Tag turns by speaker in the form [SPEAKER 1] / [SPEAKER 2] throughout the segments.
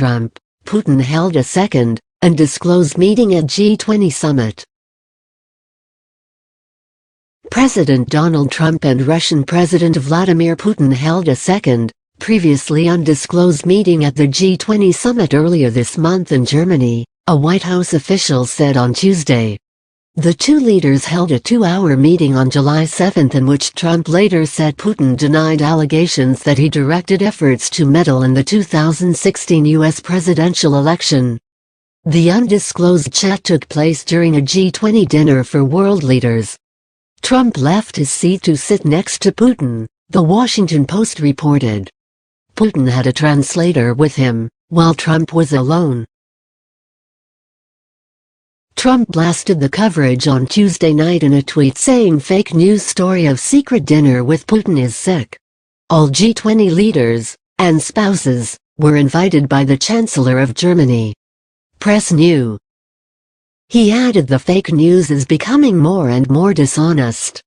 [SPEAKER 1] Trump, Putin held a second, undisclosed meeting at G20 summit. President Donald Trump and Russian President Vladimir Putin held a second, previously undisclosed meeting at the G20 summit earlier this month in Germany, a White House official said on Tuesday. The two leaders held a 2-hour meeting on July 7 in which Trump later said Putin denied allegations that he directed efforts to meddle in the 2016 U.S. presidential election. The undisclosed chat took place during a G20 dinner for world leaders. Trump left his seat to sit next to Putin, The Washington Post reported. Putin had a translator with him, while Trump was alone. Trump blasted the coverage on Tuesday night in a tweet saying fake news story of secret dinner with Putin is sick. All G20 leaders, and spouses, were invited by the Chancellor of Germany. Press New. He added the fake news is becoming more and more dishonest.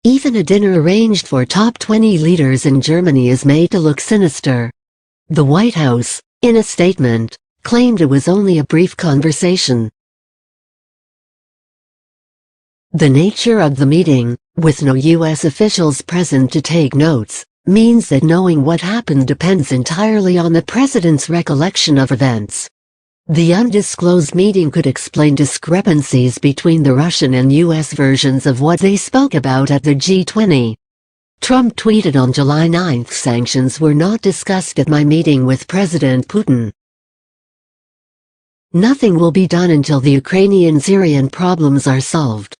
[SPEAKER 1] Even a dinner arranged for top 20 leaders in Germany is made to look sinister. The White House, in a statement, claimed it was only a brief conversation. The nature of the meeting, with no U.S. officials present to take notes, means that knowing what happened depends entirely on the president's recollection of events. The undisclosed meeting could explain discrepancies between the Russian and U.S. versions of what they spoke about at the G20. Trump tweeted on July 9, "Sanctions were not discussed at my meeting with President Putin. Nothing will be done until the Ukrainian-Syrian problems are solved."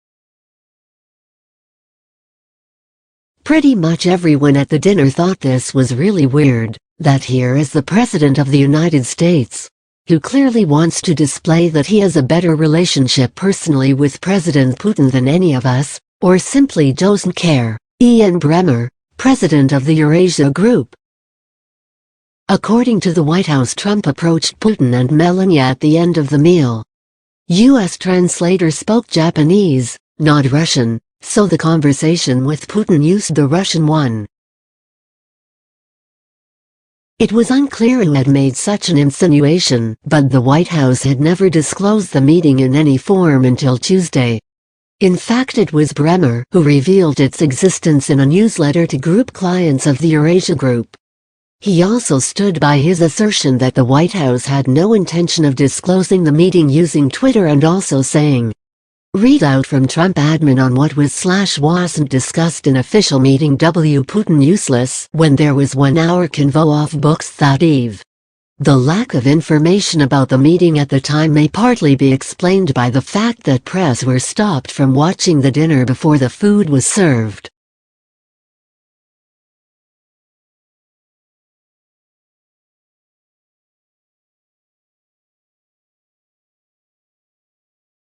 [SPEAKER 1] Pretty much everyone at the dinner thought this was really weird, that here is the President of the United States, who clearly wants to display that he has a better relationship personally with President Putin than any of us, or simply doesn't care. Ian Bremmer, president of the Eurasia Group. According to the White House, Trump approached Putin and Melania at the end of the meal. U.S. translator spoke Japanese, not Russian, so the conversation with Putin used the Russian one. It was unclear who had made such an insinuation, but the White House had never disclosed the meeting in any form until Tuesday. In fact, it was Bremmer who revealed its existence in a newsletter to group clients of the Eurasia Group. He also stood by his assertion that the White House had no intention of disclosing the meeting using Twitter, and also saying, "Readout from Trump admin on what was/wasn't discussed in official meeting. Putin useless when there was 1 hour convo off books that eve." The lack of information about the meeting at the time may partly be explained by the fact that press were stopped from watching the dinner before the food was served.